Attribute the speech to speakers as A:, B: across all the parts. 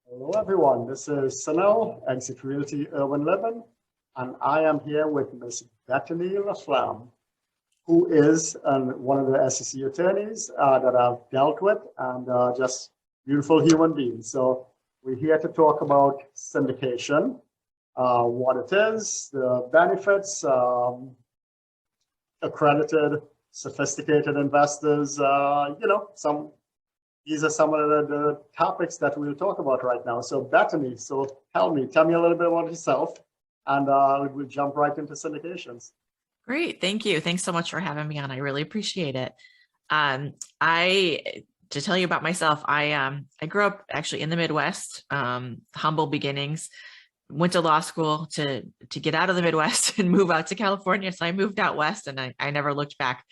A: Hello, everyone. This is Sanel, Exit Realty Urban Living, and I am here with Miss Bethany LaFlam, who is one of the SEC attorneys that I've dealt with, and just beautiful human beings. So we're here to talk about syndication, what it is, the benefits, accredited, sophisticated investors, these are some of the topics that we'll talk about right now. So Bethany, tell me a little bit about yourself, and we'll jump right into syndications.
B: Great, thank you. Thanks so much for having me on. I really appreciate it. To tell you about myself, I grew up actually in the Midwest, humble beginnings. Went to law school to get out of the Midwest and move out to California. So I moved out west, and I never looked back.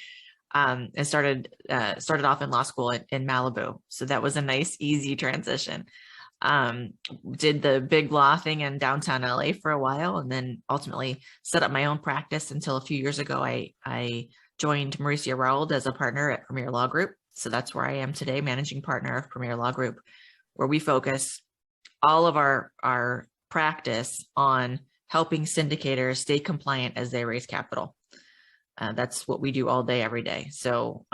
B: And started off in law school in Malibu. So that was a nice, easy transition. Did the big law thing in downtown LA for a while, and then ultimately set up my own practice until a few years ago. I joined Mauricio Raould as a partner at Premier Law Group. So that's where I am today, managing partner of Premier Law Group, where we focus all of our practice on helping syndicators stay compliant as they raise capital. That's what we do all day, every day. So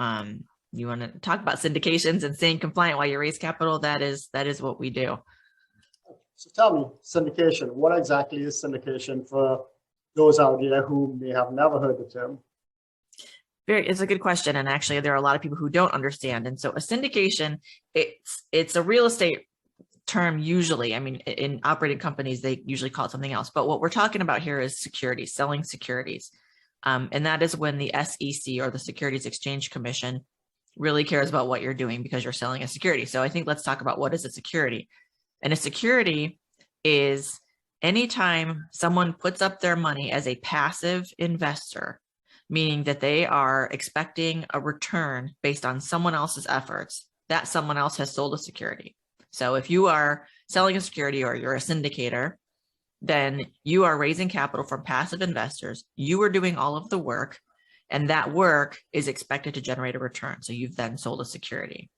B: you want to talk about syndications and staying compliant while you raise capital? That is what we do.
A: So tell me, syndication. What exactly is syndication for those out there who may have never heard the term?
B: It's a good question. And actually, there are a lot of people who don't understand. And so a syndication, it's a real estate term usually. I mean, in operating companies, they usually call it something else. But what we're talking about here is securities, selling securities. And that is when the SEC, or the Securities Exchange Commission, really cares about what you're doing because you're selling a security. So I think let's talk about what is a security. And a security is anytime someone puts up their money as a passive investor, meaning that they are expecting a return based on someone else's efforts, that someone else has sold a security. So if you are selling a security or you're a syndicator, then you are raising capital from passive investors. You are doing all of the work, and that work is expected to generate a return. So you've then sold a security.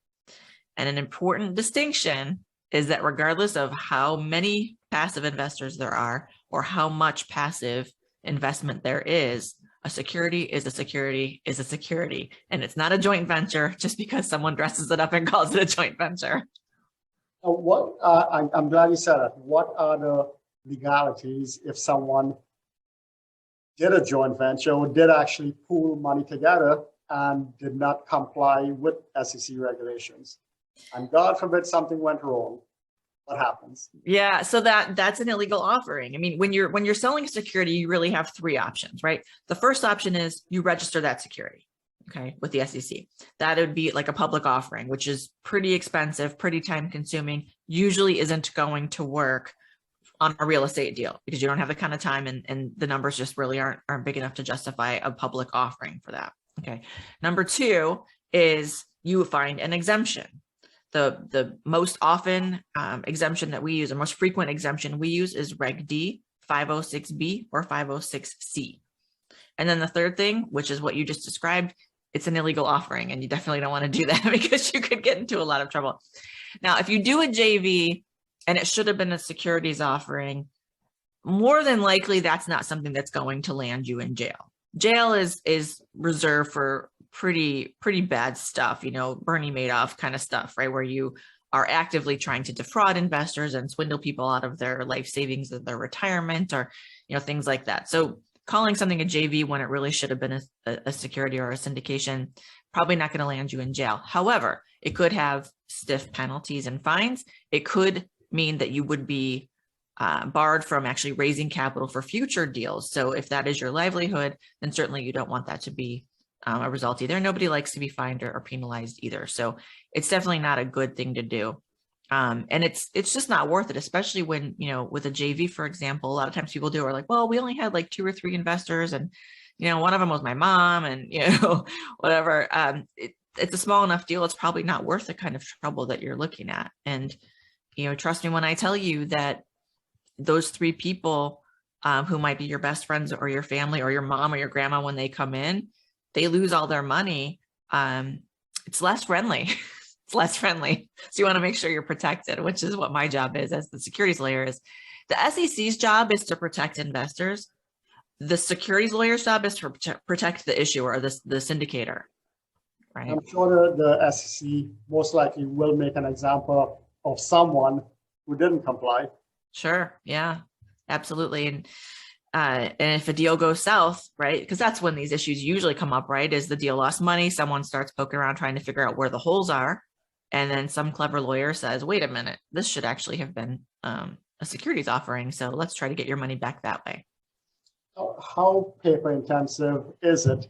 B: And an important distinction is that regardless of how many passive investors there are or how much passive investment there is, a security is a security is a security. And it's not a joint venture just because someone dresses it up and calls it a joint venture.
A: I'm glad you said that. What are the legalities if someone did a joint venture or did actually pool money together and did not comply with SEC regulations, and God forbid something went wrong? What happens?
B: Yeah, so that's an illegal offering. I mean, when you're selling a security, you really have three options, right? The first option is you register that security, okay, with the SEC. That would be like a public offering, which is pretty expensive, pretty time consuming, usually isn't going to work on a real estate deal because you don't have the kind of time, and the numbers just really aren't big enough to justify a public offering for that. Okay. Number two is you find an exemption. The most often exemption that we use, the most frequent exemption we use is Reg D, 506B, or 506C. And then the third thing, which is what you just described, it's an illegal offering, and you definitely don't want to do that because you could get into a lot of trouble. Now, if you do a JV, and it should have been a securities offering, more than likely that's not something that's going to land you in jail. Jail is reserved for pretty bad stuff, Bernie Madoff kind of stuff, right? Where you are actively trying to defraud investors and swindle people out of their life savings or their retirement, or things like that. So calling something a JV when it really should have been a security or a syndication, probably not going to land you in jail. However, it could have stiff penalties and fines. It could mean that you would be barred from actually raising capital for future deals. So if that is your livelihood, then certainly you don't want that to be a result either. Nobody likes to be fined or penalized either. So it's definitely not a good thing to do. And it's just not worth it, especially when, with a JV, for example, a lot of times people are like, well, we only had like 2 or 3 investors, and, one of them was my mom, and, whatever. It's a small enough deal. It's probably not worth the kind of trouble that you're looking at. And trust me when I tell you that those 3 people who might be your best friends or your family or your mom or your grandma, when they come in, they lose all their money. It's less friendly It's less friendly. So you want to make sure you're protected, which is what my job is as the securities lawyer is. The SEC's job is to protect investors. The securities lawyer's job is to protect the issuer or the syndicator, right?
A: I'm sure the SEC most likely will make an example of someone who didn't comply.
B: Sure. Yeah, absolutely. And if a deal goes south, right, because that's when these issues usually come up, right, is the deal lost money, someone starts poking around trying to figure out where the holes are, and then some clever lawyer says, wait a minute, this should actually have been a securities offering, so let's try to get your money back that way.
A: How paper intensive is it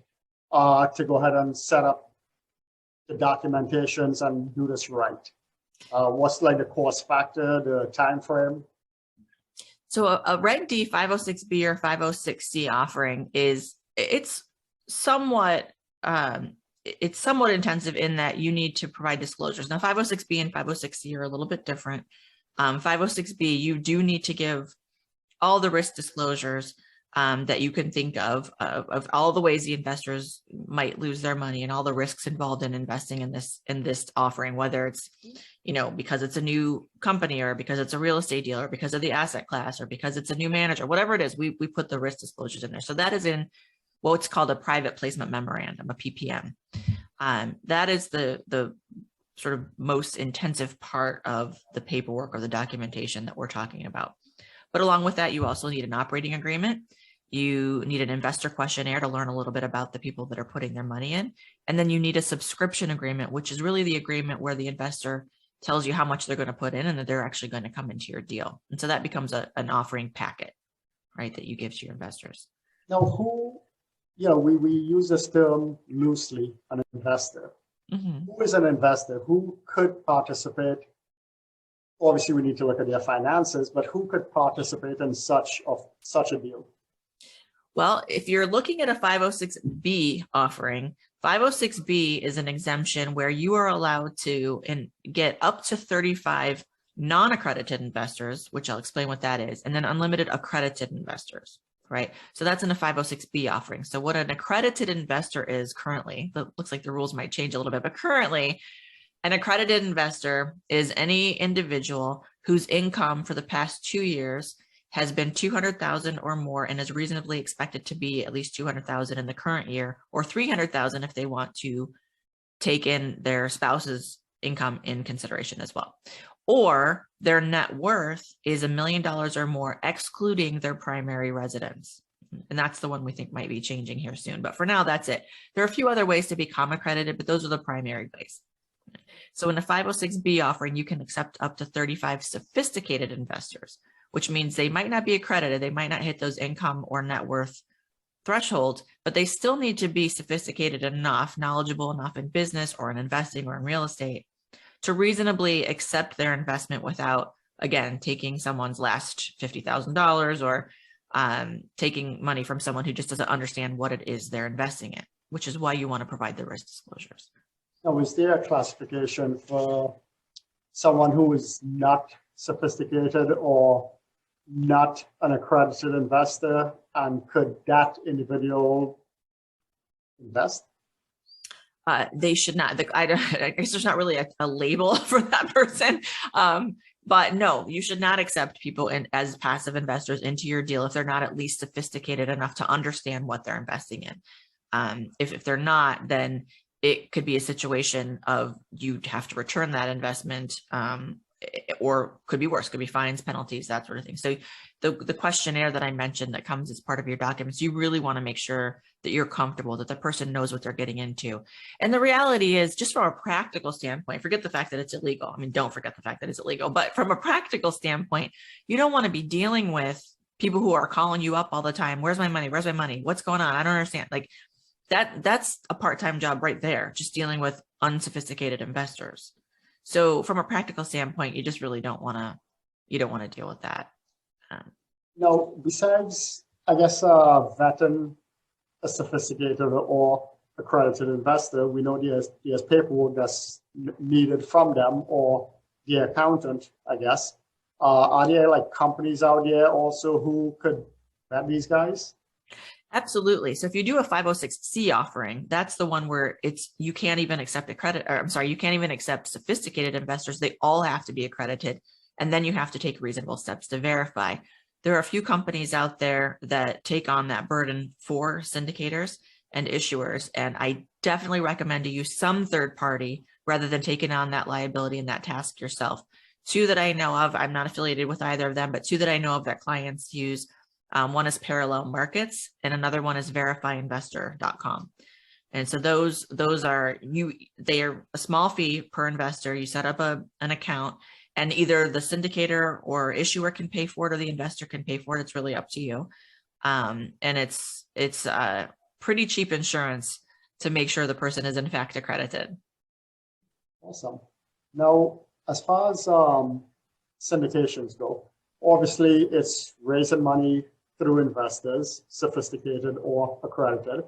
A: to go ahead and set up the documentations and do this right? What's like the cost factor, the time frame?
B: So a Reg D 506B or 506C offering it's somewhat intensive in that you need to provide disclosures. Now 506B and 506C are a little bit different. 506B, you do need to give all the risk disclosures that you can think of all the ways the investors might lose their money and all the risks involved in investing in this offering, whether it's, because it's a new company or because it's a real estate deal or because of the asset class or because it's a new manager, whatever it is, we put the risk disclosures in there. So that is in what's called a private placement memorandum, a PPM. That is the sort of most intensive part of the paperwork or the documentation that we're talking about. But along with that, you also need an operating agreement. You need an investor questionnaire to learn a little bit about the people that are putting their money in. And then you need a subscription agreement, which is really the agreement where the investor tells you how much they're going to put in and that they're actually going to come into your deal. And so that becomes an offering packet, right, that you give to your investors.
A: Now, we use this term loosely, an investor.
B: Mm-hmm.
A: Who is an investor? Who could participate? Obviously, we need to look at their finances, but who could participate in such a deal?
B: Well, if you're looking at a 506B offering, 506B is an exemption where you are allowed to get up to 35 non-accredited investors, which I'll explain what that is, and then unlimited accredited investors, right? So that's in a 506B offering. So what an accredited investor is currently, it looks like the rules might change a little bit, but currently, an accredited investor is any individual whose income for the past 2 years has been 200,000 or more and is reasonably expected to be at least 200,000 in the current year, or 300,000 if they want to take in their spouse's income in consideration as well. Or their net worth is $1 million or more, excluding their primary residence. And that's the one we think might be changing here soon. But for now, that's it. There are a few other ways to become accredited, but those are the primary ways. So in a 506B offering, you can accept up to 35 sophisticated investors, which means they might not be accredited. They might not hit those income or net worth thresholds, but they still need to be sophisticated enough, knowledgeable enough in business or in investing or in real estate to reasonably accept their investment without, again, taking someone's last $50,000 or taking money from someone who just doesn't understand what it is they're investing in, which is why you want to provide the risk disclosures.
A: Now, is there a classification for someone who is not sophisticated or not an accredited investor, and could that individual invest?
B: They should not. I guess there's not really a label for that person. But no, you should not accept people as passive investors into your deal if they're not at least sophisticated enough to understand what they're investing in. If they're not, then it could be a situation of you'd have to return that investment, or could be worse, could be fines, penalties, that sort of thing. So the questionnaire that I mentioned that comes as part of your documents, you really want to make sure that you're comfortable, that the person knows what they're getting into. And the reality is, just from a practical standpoint, forget the fact that it's illegal. I mean, don't forget the fact that it's illegal, but from a practical standpoint, you don't want to be dealing with people who are calling you up all the time. Where's my money? Where's my money? What's going on? I don't understand. Like that's a part-time job right there, just dealing with unsophisticated investors. So from a practical standpoint, you just really don't want to deal with that.
A: Now, besides, I guess, vetting a sophisticated or accredited investor, we know there's paperwork that's needed from them or the accountant, I guess. Are there like companies out there also who could vet these guys?
B: Absolutely. So if you do a 506c offering, that's the one where you can't even accept you can't even accept sophisticated investors. They all have to be accredited. And then you have to take reasonable steps to verify. There are a few companies out there that take on that burden for syndicators and issuers. And I definitely recommend to use some third party rather than taking on that liability and that task yourself. Two that I know of, I'm not affiliated with either of them, but two that I know of that clients use. One is Parallel Markets and another one is verifyinvestor.com. And so those are they are a small fee per investor. You set up an account and either the syndicator or issuer can pay for it or the investor can pay for it. It's really up to you. And it's pretty cheap insurance to make sure the person is in fact accredited.
A: Awesome. Now, as far as syndications go, obviously it's raising money through investors, sophisticated or accredited.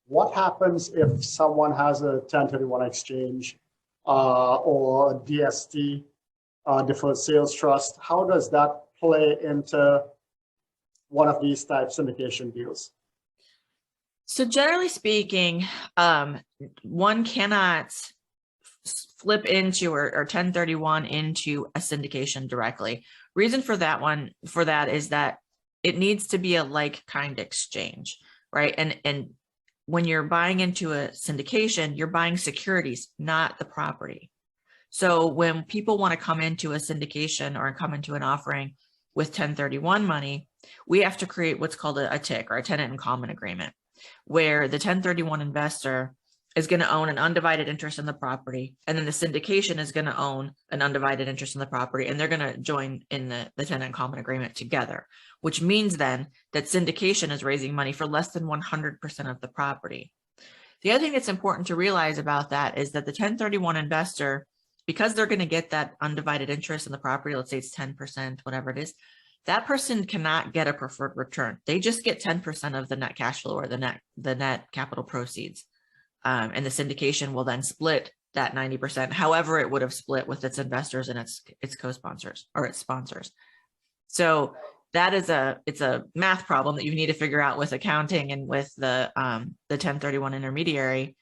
A: What happens if someone has a 1031 exchange or a DST, deferred sales trust? How does that play into one of these type syndication deals?
B: So generally speaking, one cannot flip into or 1031 into a syndication directly. Reason for that is that it needs to be a like kind exchange, right? And when you're buying into a syndication, you're buying securities, not the property. So when people want to come into a syndication or come into an offering with 1031 money, we have to create what's called a TIC or a tenant in common agreement, where the 1031 investor is going to own an undivided interest in the property, and then the syndication is going to own an undivided interest in the property, and they're going to join in the tenant in common agreement together, which means then that syndication is raising money for less than 100% of the property. The other thing that's important to realize about that is that the 1031 investor, because they're going to get that undivided interest in the property, let's say it's 10%, whatever it is, that person cannot get a preferred return. They just get 10% of the net cash flow or the net capital proceeds. And the syndication will then split that 90%, however it would have split with its investors and its co-sponsors or its sponsors. So that is it's a math problem that you need to figure out with accounting and with the 1031 intermediary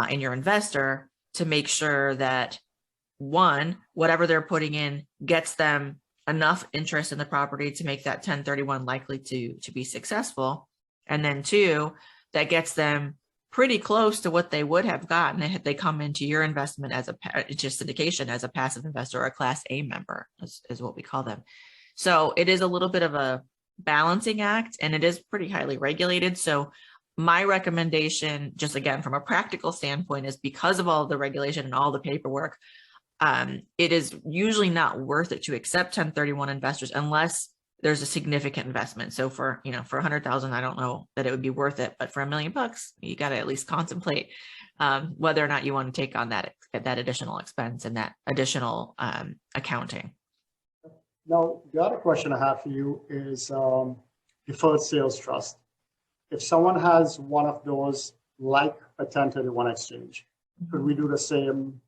B: in your investor to make sure that one, whatever they're putting in gets them enough interest in the property to make that 1031 likely to be successful. And then two, that gets them pretty close to what they would have gotten had they come into your investment as just syndication as a passive investor or a Class A member is what we call them. So it is a little bit of a balancing act and it is pretty highly regulated. So my recommendation, just again, from a practical standpoint, is because of all the regulation and all the paperwork, it is usually not worth it to accept 1031 investors unless there's a significant investment. So for 100,000, I don't know that it would be worth it, but for $1 million, you got to at least contemplate whether or not you want to take on that additional expense and that additional accounting.
A: Now, the other question I have for you is deferred sales trust. If someone has one of those, like a 1031 exchange, could we do the same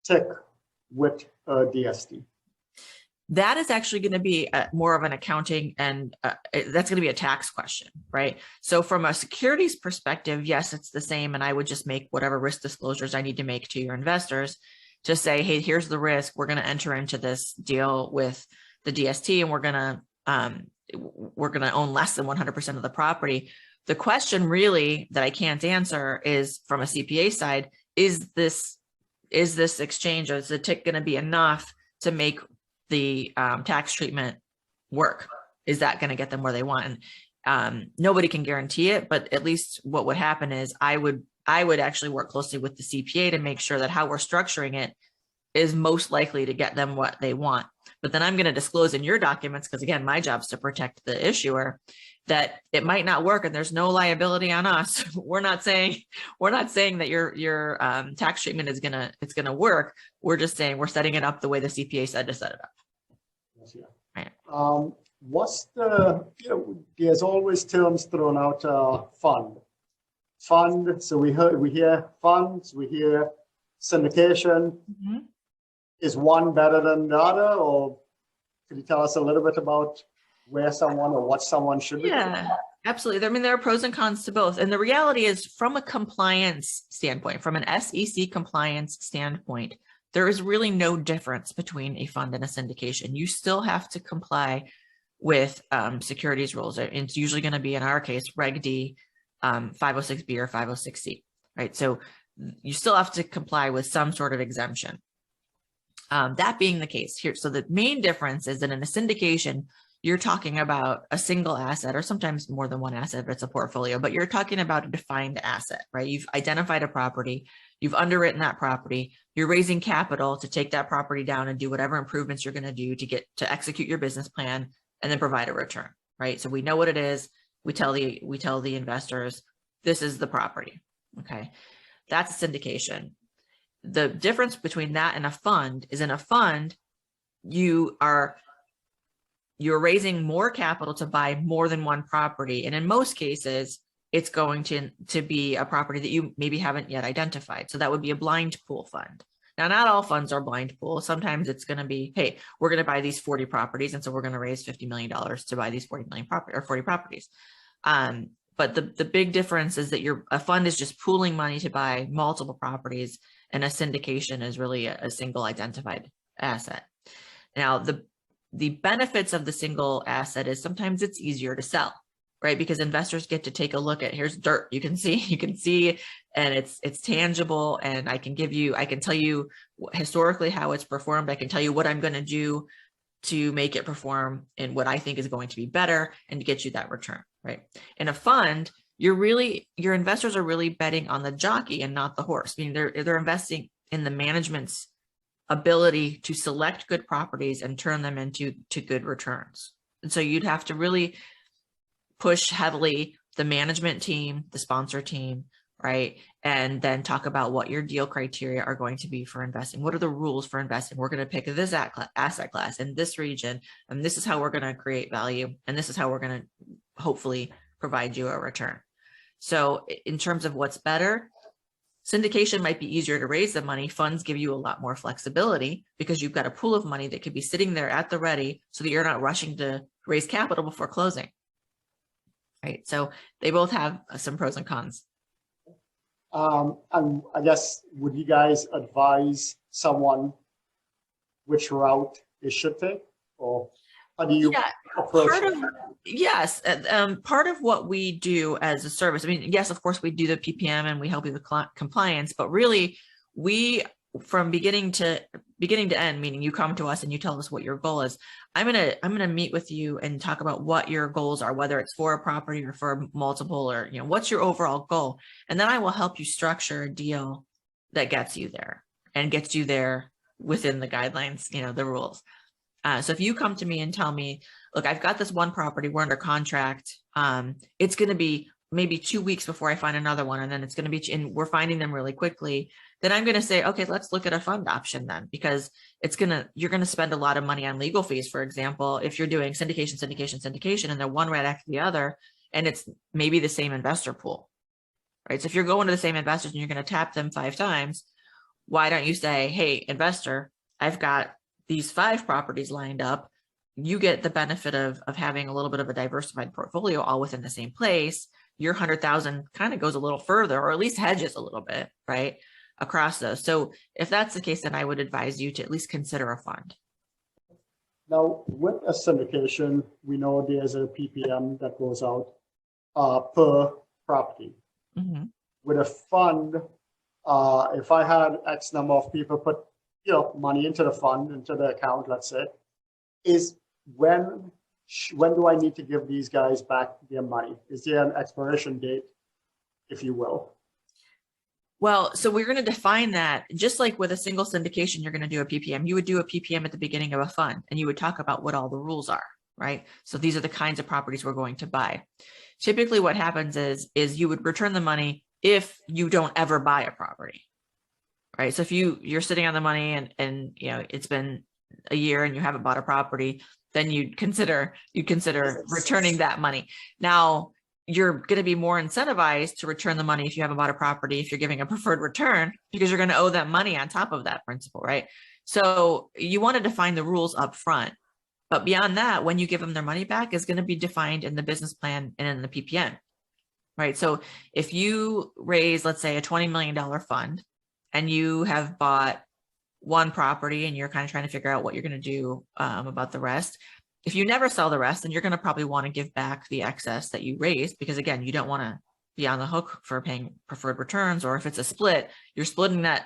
A: tick with a DST?
B: That is actually going to be more of an accounting and that's going to be a tax question, right? So from a securities perspective, yes, it's the same. And I would just make whatever risk disclosures I need to make to your investors to say, hey, here's the risk. We're going to enter into this deal with the DST and we're going to own less than 100% of the property. The question really that I can't answer is from a CPA side, is this exchange or is the tick going to be enough to make the tax treatment work? Is that going to get them where they want? And nobody can guarantee it, but at least what would happen is I would actually work closely with the CPA to make sure that how we're structuring it is most likely to get them what they want. But then I'm going to disclose in your documents, because again, my job is to protect the issuer, that it might not work and there's no liability on us. We're not saying that your tax treatment is gonna work. We're just saying we're setting it up the way the CPA said to set it up.
A: Yes, yeah.
B: Right.
A: What's there's always terms thrown out, fund. So we hear funds, we hear syndication. Mm-hmm. Is one better than the other, or could you tell us a little bit about where someone or what someone should be?
B: Yeah. Absolutely. I mean, there are pros and cons to both. And the reality is, from a compliance standpoint, from an SEC compliance standpoint, there is really no difference between a fund and a syndication. You still have to comply with securities rules. It's usually going to be, in our case, Reg D, 506B or 506C, right? So you still have to comply with some sort of exemption. That being the case here, so the main difference is that in a syndication, you're talking about a single asset, or sometimes more than one asset if it's a portfolio, but you're talking about a defined asset, right? You've identified a property, you've underwritten that property, you're raising capital to take that property down and do whatever improvements you're going to do to execute your business plan and then provide a return, right? So we know what it is. We tell the investors, this is the property. Okay. That's a syndication. The difference between that and a fund is, in a fund, you're raising more capital to buy more than one property. And in most cases, it's going to be a property that you maybe haven't yet identified. So that would be a blind pool fund. Now, not all funds are blind pool. Sometimes it's going to be, hey, we're going to buy these 40 properties. And so we're going to raise $50 million to buy these 40 properties. But the big difference is that a fund is just pooling money to buy multiple properties, and a syndication is really a single identified asset. Now, the benefits of the single asset is sometimes it's easier to sell, right? Because investors get to take a look at, here's dirt, you can see, and it's tangible, and I can tell you historically how it's performed. I can tell you what I'm going to do to make it perform and what I think is going to be better, and to get you that return, right? In a fund, your investors are really betting on the jockey and not the horse. I mean, they're investing in the management's ability to select good properties and turn them into good returns. And so you'd have to really push heavily the management team, the sponsor team, right? And then talk about what your deal criteria are going to be for investing. What are the rules for investing? We're going to pick this asset class in this region, and this is how we're going to create value, and this is how we're going to hopefully provide you a return. So in terms of what's better, syndication might be easier to raise the money. Funds give you a lot more flexibility because you've got a pool of money that could be sitting there at the ready, so that you're not rushing to raise capital before closing. Right. So they both have some pros and cons.
A: And I guess, would you guys advise someone which route they should take, or how do you approach it?
B: Part of what we do as a service, I mean, yes, of course, we do the PPM and we help you with compliance, but really from beginning to end, meaning you come to us and you tell us what your goal is. I'm gonna meet with you and talk about what your goals are, whether it's for a property or for multiple, or what's your overall goal, and then I will help you structure a deal that gets you there and gets you there within the guidelines, the rules. So if you come to me and tell me, look, I've got this one property, we're under contract. It's going to be maybe 2 weeks before I find another one, and then it's going to be, and we're finding them really quickly, then I'm going to say, okay, let's look at a fund option then, because you're going to spend a lot of money on legal fees. For example, if you're doing syndication, and they're one right after the other, and it's maybe the same investor pool, right? So if you're going to the same investors and you're going to tap them 5 times, why don't you say, hey, investor, I've got these 5 properties lined up. You get the benefit of having a little bit of a diversified portfolio all within the same place. Your 100,000 kind of goes a little further, or at least hedges a little bit, right, across those. So if that's the case, then I would advise you to at least consider a fund.
A: Now, with a syndication, we know there's a PPM that goes out per property.
B: Mm-hmm.
A: With a fund, if I had X number of people put money into the fund, into the account, let's say, when do I need to give these guys back their money? Is there an expiration date, if you will?
B: Well, so we're going to define that. Just like with a single syndication, you're going to do a PPM. You would do a PPM at the beginning of a fund, and you would talk about what all the rules are, right? So these are the kinds of properties we're going to buy. Typically what happens is you would return the money if you don't ever buy a property, right? So if you're sitting on the money and it's been a year and you haven't bought a property, then you'd consider returning that money. Now, you're going to be more incentivized to return the money if you haven't bought a property, if you're giving a preferred return, because you're going to owe them money on top of that principal, right? So you want to define the rules up front But beyond that, when you give them their money back is going to be defined in the business plan and in the PPN, right? So if you raise, let's say, a $20 million fund and you have bought one property and you're kind of trying to figure out what you're going to do about the rest, if you never sell the rest, then you're going to probably want to give back the excess that you raised, because again, you don't want to be on the hook for paying preferred returns. Or if it's a split, you're splitting that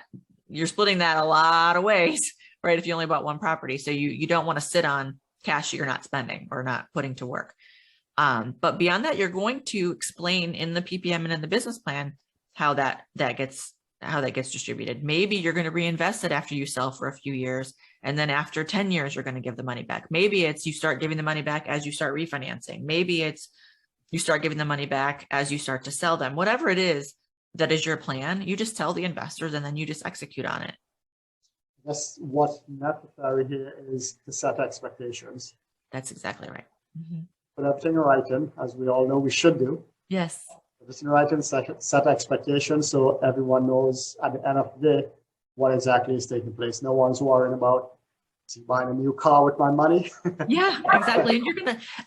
B: a lot of ways, right? If you only bought one property. So you don't want to sit on cash you're not spending or not putting to work. But beyond that, you're going to explain in the PPM and in the business plan how that gets distributed. Maybe you're going to reinvest it after you sell for a few years, and then after 10 years, you're going to give the money back. Maybe it's you start giving the money back as you start refinancing. Maybe it's you start giving the money back as you start to sell them. Whatever it is that is your plan, you just tell the investors and then you just execute on it.
A: That's what's necessary here, is to set expectations.
B: That's exactly right. Mm-hmm.
A: Put everything in writing, as we all know we should do.
B: Yes.
A: Put it in writing, set expectations so everyone knows at the end of the day what exactly is taking place. No one's worrying about buying a new car with my money.
B: Yeah, exactly.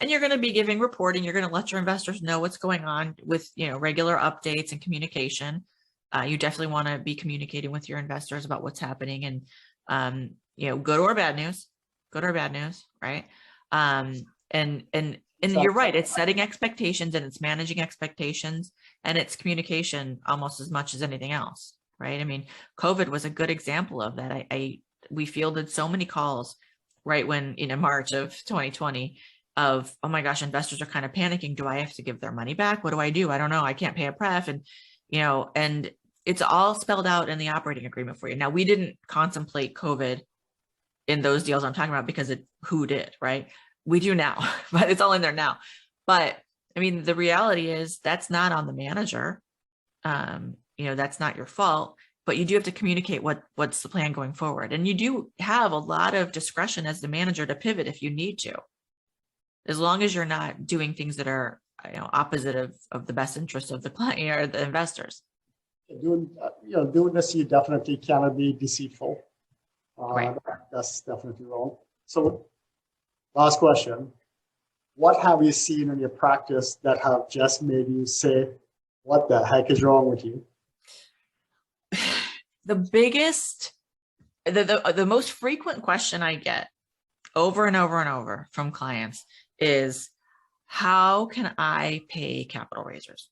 B: And you're gonna be giving reporting. You're gonna let your investors know what's going on with regular updates and communication. You definitely want to be communicating with your investors about what's happening, and good or bad news, right? And you're right. It's setting expectations and it's managing expectations and it's communication almost as much as anything else, right? I mean, COVID was a good example of that. We fielded so many calls right when March of 2020 of, oh my gosh, investors are kind of panicking. Do I have to give their money back? What do? I don't know. I can't pay a pref. And, and it's all spelled out in the operating agreement for you. Now, we didn't contemplate COVID in those deals I'm talking about because who did, right? We do now, but it's all in there now. But I mean, the reality is that's not on the manager. That's not your fault, but you do have to communicate what's the plan going forward. And you do have a lot of discretion as the manager to pivot if you need to, as long as you're not doing things that are opposite of the best interest of the client or the investors.
A: Doing this, you definitely cannot be deceitful.
B: Right.
A: That's definitely wrong. So last question, what have you seen in your practice that have just made you say, what the heck is wrong with you?
B: The most frequent question I get over and over and over from clients is, how can I pay capital raisers?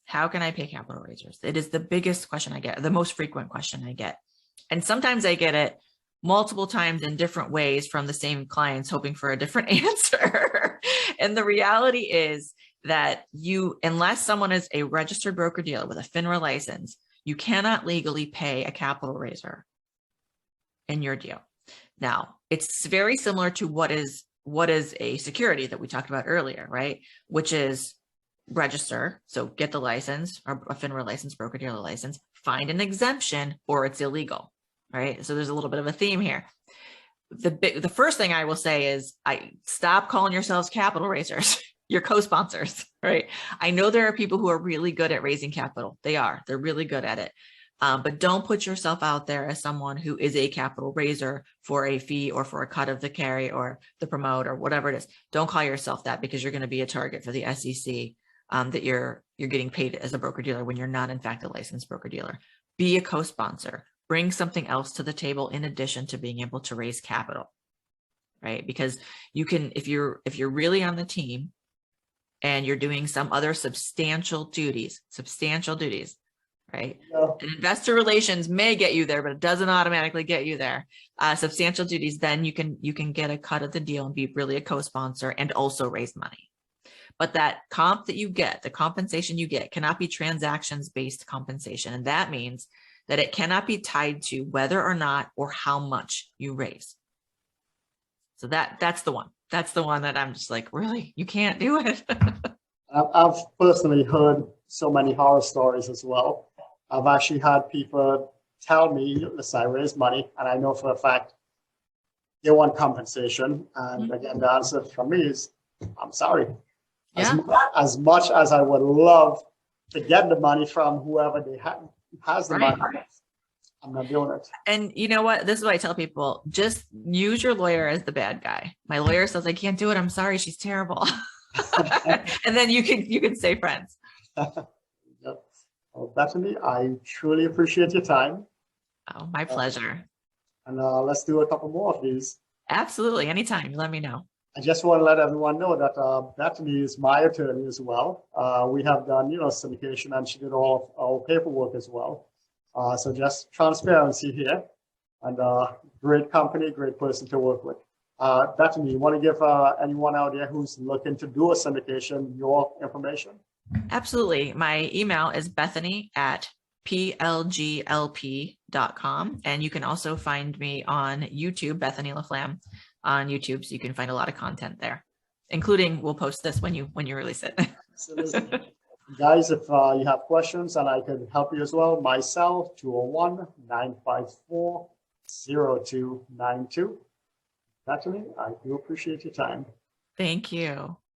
B: How can I pay capital raisers? It is the biggest question I get, the most frequent question I get. And sometimes I get it multiple times in different ways from the same clients hoping for a different answer. And the reality is that unless someone is a registered broker dealer with a FINRA license, you cannot legally pay a capital raiser in your deal. Now, it's very similar to what is a security that we talked about earlier, right? Which is register, so get the license or a FINRA license, broker dealer license, find an exemption, or it's illegal, right? So there's a little bit of a theme here. The first thing I will say is, stop calling yourselves capital raisers. You're co-sponsors, right? I know there are people who are really good at raising capital. They're really good at it. But don't put yourself out there as someone who is a capital raiser for a fee or for a cut of the carry or the promote or whatever it is. Don't call yourself that, because you're going to be a target for the SEC, that you're getting paid as a broker dealer when you're not in fact a licensed broker dealer. Be a co-sponsor. Bring something else to the table in addition to being able to raise capital, right? Because you can, if you're really on the team and you're doing some other substantial duties, right? Yeah. And investor relations may get you there, but it doesn't automatically get you there. Substantial duties, then you can get a cut of the deal and be really a co-sponsor and also raise money. But that comp that you get, the compensation you get, cannot be transactions-based compensation. And that means that it cannot be tied to whether or not or how much you raise. So that's the one. That's the one that I'm just like, really, you can't do it.
A: I've personally heard so many horror stories as well. I've actually had people tell me, listen, I raised money and I know for a fact they want compensation. And again, the answer from me is, I'm sorry. Yeah. As much as I would love to get the money from whoever has the money, I'm not doing it.
B: And you know what? This is what I tell people. Just use your lawyer as the bad guy. My lawyer says, I can't do it. I'm sorry. She's terrible. And then you can stay friends.
A: Yep. Well, Bethany, I truly appreciate your time.
B: Oh, my pleasure.
A: And let's do a couple more of these.
B: Absolutely. Anytime. You let me know.
A: I just want to let everyone know that Bethany is my attorney as well. We have done, syndication, and she did all of our paperwork as well. So just transparency here, and great company, great person to work with. Bethany, you want to give anyone out there who's looking to do a syndication your information?
B: Absolutely. My email is bethany@plglp.com. And you can also find me on YouTube, Bethany LaFlam on YouTube. So you can find a lot of content there, including we'll post this when you release it.
A: Absolutely. Guys, if you have questions and I can help you as well, myself, 201-954-0292. Bethany, I do appreciate your time.
B: Thank you.